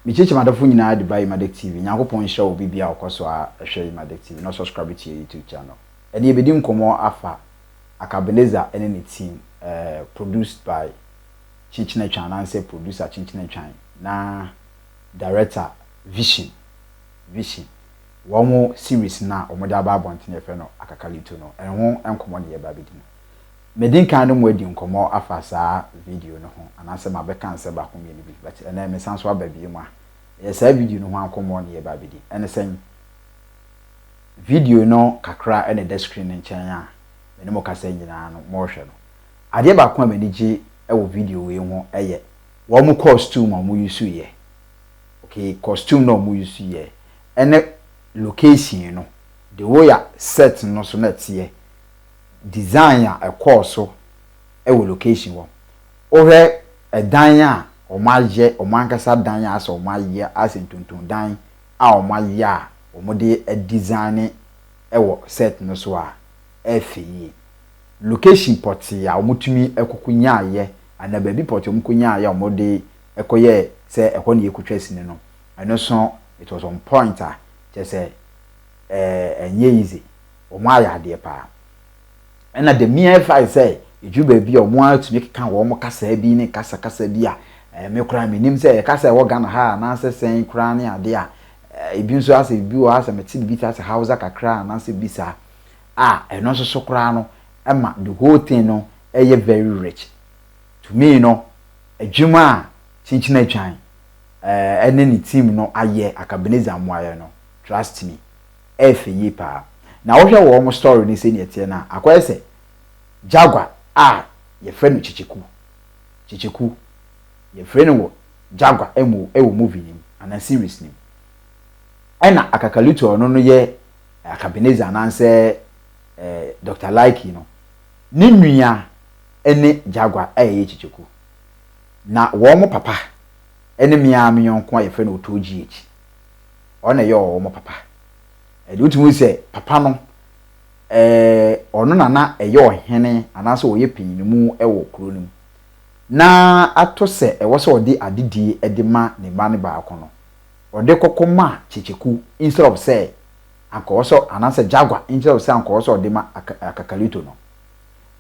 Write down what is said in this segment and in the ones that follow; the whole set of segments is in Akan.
Michichi madafo nyina de by Emadek TV. Nyankopon hye obi bia okoso a hwe Emadek TV. No subscribe to your YouTube channel. And ye bedi nkomo afa Akabeleza ene ne team produced by Chinchina Chan and say producer Chinchina Chan na director Vision. One series na omoda aba bonten e fe no Akacalito no. En ho enkomo ne ye ba bedi no. Medin kan no mwedi nkomo afa saa video no ho anase mabeka nse ba ko mieni bi but ena me sanso aba bi mu a ye saa video no ho ankomo ne ye ba bedi ene sen video no kakra ene the screen nchen a me mo kasa nyina no mo hwe no ade ba ko amani gi e wo video we ho eye wo mo costume mo use ye okay costume no mo use ye ene location no the way set no so na tie design a course e wo location wo ohwe edan a o maye o mankasa dan a so o maye asentuntun dan a o maye a o mode e design e wo set no so a efi location poti a o mutumi ekokunya aye ana baby poti o mkunya aye o mode ekoye se ekọ ne ekutwesi ne no eno so it was on point a je se enye easy o ma ya de pa ena de mia fa say ejuba bi o mo atumi kan wo mo kasa bi ne kasa bi a me kura me nim say kasa wo Ghana ha na sesen kura ne ade a ebi nso ase bi wo ase meti bi ta ase Hausa kakra na ase bisa eno so kura no ema the whole thing no eye very rich to me no adwuma Chinchina Chan ene ni team no aye Akabeleza moaye no trust me efe yi pa na wo hwe wo mo story ni se ne tie na akwaye se Jaguar ye friend no chichiku ye friend wo Jaguar ewo movie ni ana series ni ena Akacalito no ye Akabeleza na nse Dr. Like no ni nua ene Jaguar ye chichiku na wo mo papa ene mia mionko ye friend otoji echi ona ye wo mo papa edutumu se papa no ono na eye ohene anaso oye pinnimu ewo kuro nim na atose ewo se odi adidi edema ne ba ne ba akono ode kokoma chichiku instead of say ankoso anase Jaguar instead of say ankoso odema Akacalito no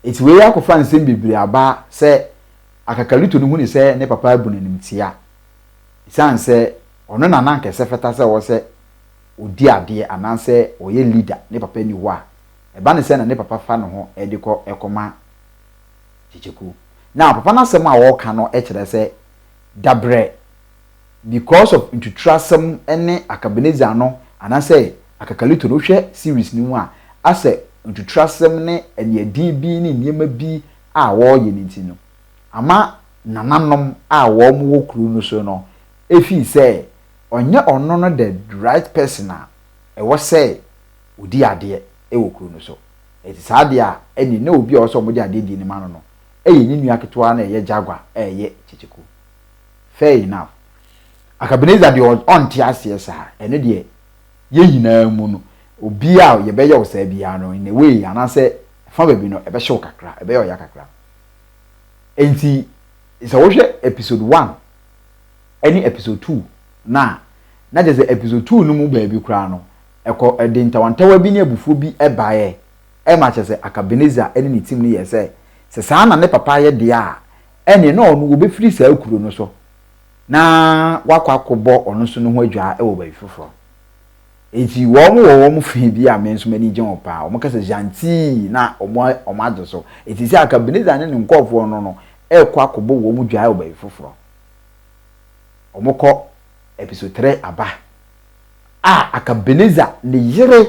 iti we akofa nsem bibiri aba se Akacalito no hu ni se ne papa abu nanim tia isan se ono na nkese feta se wo se odi ade anase oye leader ne papa ni wa eba ne se na ne papa fa no ho ediko ekoma chichiku na papa na se ma wo ka no e kire se dabre because of into trustem ene Akabeleza no anase Akacalito no hwe series ni mu a ase into trustem ne ene adin bi ne niema bi a wo ye ni ti no ama nananom a wo mo wo kru no so no efi se onye ono no the right person a e wo say odi ade e wo kru no so eti saade a eni na obi a wo so mo di ade di ni ma no no eye ni nua ketewa na eye Jaguar eye chichiku fair enough Akabeleza de on ti ase sa ene de ye yina mu no obi a ye be ye wo sa bia no in a way anase fa ba bi no e be hye wo kakra e be ye o ya kakra enti isa wo hwe episode 1 any episode 2 na just episode 2 no mu ba bi kura no eko edintawantawa bi ne abufuo bi ebae e ma chese Akabeleza ene ni team ni ye se saa na ne papa ye de a ene no no obe firi saa kuro no so na wakwa akobo ono so no ho adwa e wo ba foforo enti wo mo fi bi a menso mani gye opa wo kasa janti na omo ado so enti se Akabeleza ne nkofo no e kwa akobo wo mo dwa e wo ba foforo omoko episode 3 aba Akabeleza ne yire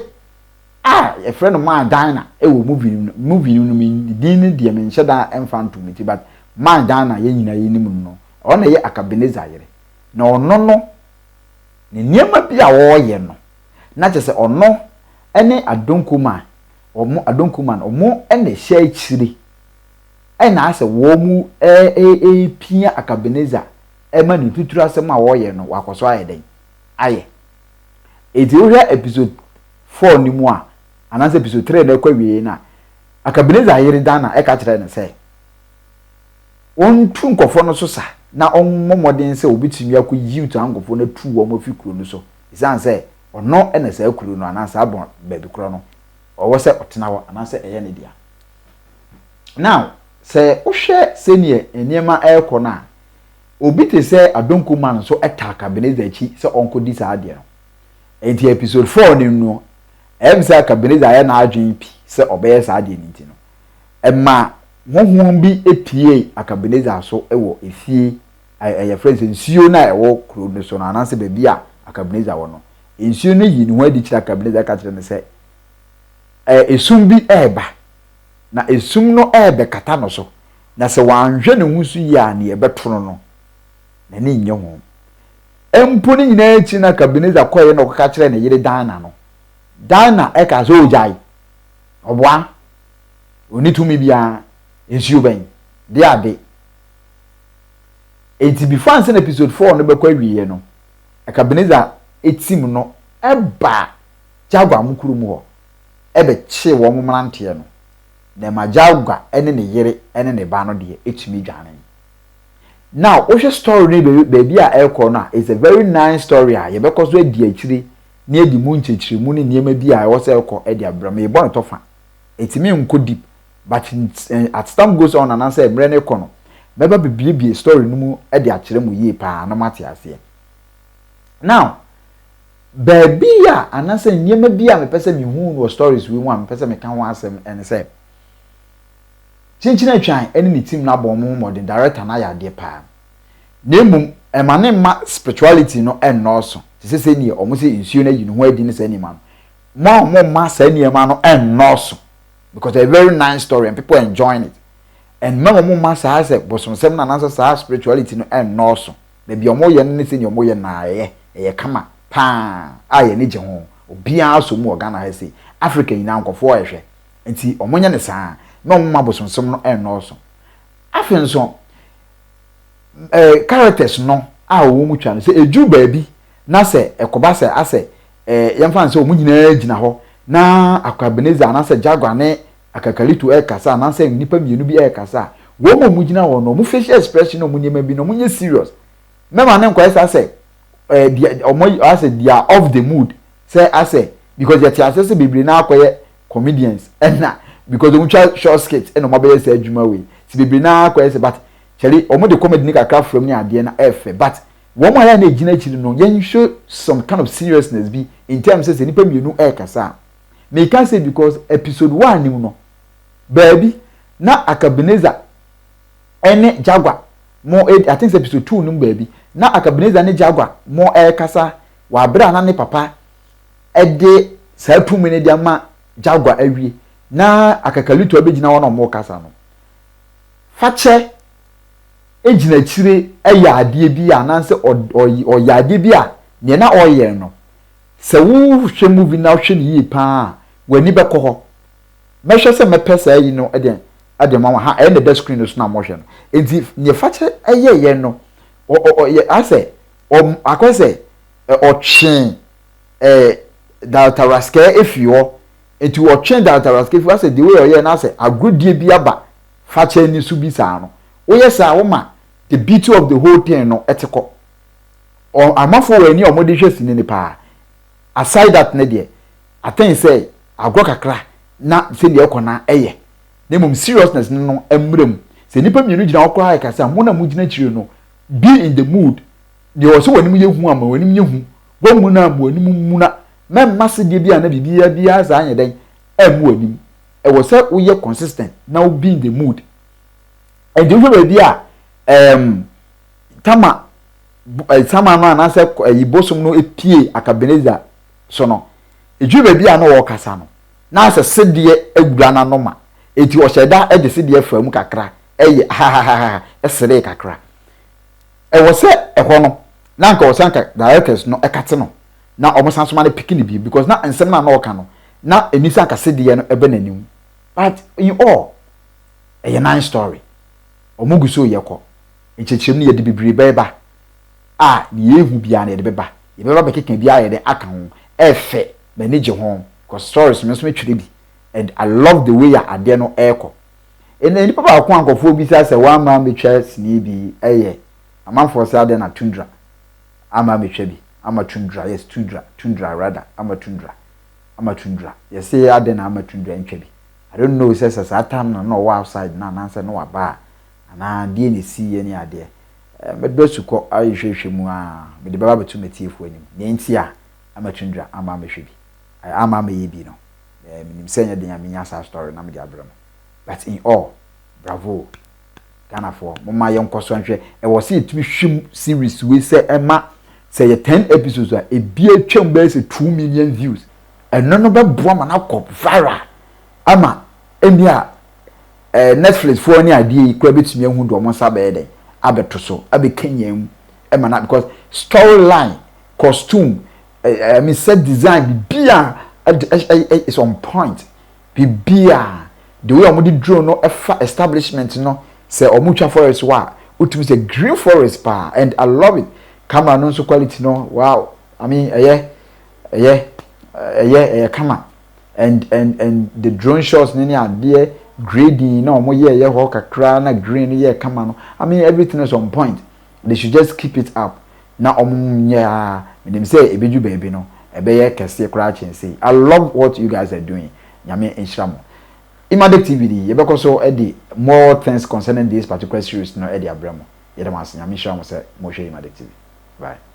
a friend ma Dana e wo movie no mi din de me nhyɛ da emfanto meti but ma Dana ye nyina ye nim no ona ye Akabeleza yire na ono no ne niema bi a wo ye no na kyese ono ene adonkuma omo ene hye akyire na ase wo mu pia Akabeleza ema ni tuturu asem a wo ye no wakoso ayeden aye eti wo hwe episode 4 ni mu a anase episode 3 na kwa wie na Akabeleza yire Dana e ka kire ne se won tu nkofo no so sa na ommomodin se obitumi akoyi to ankofo na tu wo mafi kuro no so isan se ono ene sa kuro no anansa abon baabi kuro no owo se otena wo anansa eye ne dia now se uhwe senior eniema ekọ na obi te se adonko man so etaka beneza achi se onko di sa ade no enti episode 4 ni no emsa ka beneza ya na adwen pi se obeye sa ade ni ntino emma honhom bi epie akabeneza so ewo efie aya friends nsuo na ewo kro no so na ananse ba bia akabeneza wo no nsuo no yi ni ho adi kira akabeneza ka kire ne se esum bi eba na esum no ebe kata no so na se wanhwe ne husu ya ne ebetono no na ne nye ho empo ni nyina echi na akabeneza koye no ka kire ne yire Dana no Dana e ka so ojai obwa oni tumi bia nsuo ben de ade enti before an episode 4 no bekwa wiye no akabeneza etim no eba jagwa mukuru mu ho ebe che wo momrante no na majagwa ene ne yere ene ne ba no de etumi dwane now ohwe story ni baby a ekọ no is a very nice story a ye bekọ so edi akire na edi mu nchechire mu ne niema bi a wo se ekọ edi abram ye bon tofa etimi nko deep but as time goes on and answer emre ne kono beba bibie story no mu e de akire mu yie pa na mate ase now baby ya anase nyema bi a me pese me hu no stories we wan pese me kan wan asem en say chinchina twan ene ni team na bom mu modern director na ya de pa nemum emane ma spirituality no en no so se ni omo se nsuo na yi no ho adi ne se ni ma mo ma sa ni ma no en no so because a very nice story and people enjoying it and mama mama sa say bosom sem na nanso sa spirituality no en no so na bi omo ye ne se ni omo ye na ye kama pa aye ne je ho obi a so mu Ghana ha say Africa ina nkofo ehwe enti omo nya ne sa na omo ma bosom sem no en no so afen so characters no a wo mu twa no say eju baabi na say ekoba say ase yemfa say omo nyina gina ho na Akabeneza anase Jagwa ne Akacalito kasa anase nipa mienu bi kasa wo mo gina wo no mo facial expression no mo nyema bi no mo nye serious mema ne nkwa esa say they are off the mood say ase because they tell say bibiri na akoye comedians na because they try short skits and no be say adwuma we si bibiri na akoye say but chali omo de comedy ni kakra from ni ade na efe but wo mo ya na gina chiri no yen show some kind of seriousness be in terms say nipa mienu kasa me can say because episode 1 ni no baby na Akabeneza ene Jagwa mo I think episode 2 no baby na Akabeneza ne Jagwa mo kasa wa bra na ne papa de sa tumi ne dia ma Jagwa awie na Akacalito abegina wona mo kasa no fache ejina chire eya ade bi ananse oya ade bi a ne na oye no se wo hwe movie na hwe ne yi pa wani beko ho mehwe se mepesa yi no ade mama ha e the screen so na mo hwe no enti ne fache ye no ase akwese otwen Dr. Raske efio enti otwen Dr. Raske efio ase the way oye na ase agrodie bi aba fache ni su bi sa no oye sa wo ma the beauty of the whole thing no etiko amafo wani omode hwe sini ni pa aside that ne de I think say agro kakra na se de ekona eye na mum seriousness no emrem se nipa mienu gina okwa ka sa mo na mu gina chire no be in the mood de o so wani mu yehu ama wani mu yehu bo mu na bo wani mu na memma se de bia na bibia bia za anye den emu wani e wo se wo ye consistent na wo be in the mood and you be bia tama no na se yibosom no epie Akabeneza so no eju be bia no wo kasa no na se sedie agura na no ma eti o hyeda e de sedie fa mu kakra eye ha esere kakra e wo se e ho no na nka wo sanka directors no ekate no na omo sanso ma ne pikini bi because na ensem na no ka no na enisa ka sedie no ebe nanim but in all a nice story omo guso yekọ enchechim ne yede bibiri beba ni ehu bia na yede beba yebeba bekeka bia yede aka ho efe manage home because stories me so me twere bi and I love the way ade no eko ene ni papa akon ankofo bi say one man be chess ni bi eye amanfo say ade na tundra ama metwa bi ama tundra yes tundra rather ama tundra yes say ade na ama tundra ntwa bi I don't know say that time no outside na answer no aba na de ne si ye ne ade medbesu ko ayehwehwe mu a me de baba betu metiefo anim ne nti a ama tundra ama mehwe bi ama me ye bi no minim say nya de nya menya sa story na me de abramo but in all bravo Ghana for mama yon koso nhwe e wo se etumi hwim series we say ema say 10 episodes a ebie twem be say 2 million views eno no be boa ma na kop viral ama endia Netflix for any idea kwa betumi ehu do mo sa be den abeto so abe kanyam ema na because storyline costume I mean set design bia is on point bia the way I'm drone no establishment no say omucha forest wa utumi say green forest pa and I love it camera no so quality no wow I mean camera and the drone shots ni ade grading no mo ye ho kakra na green ye camera no I mean everything is on point they should just keep it up na omunya menim say ebeju baby no ebeye kese kra chense I love what you guys are doing nyame enhyiramo Emadek TV you because so more things concerning this particular series no abramo yedam as nyame enhyiramo say mo hwe Emadek TV bye.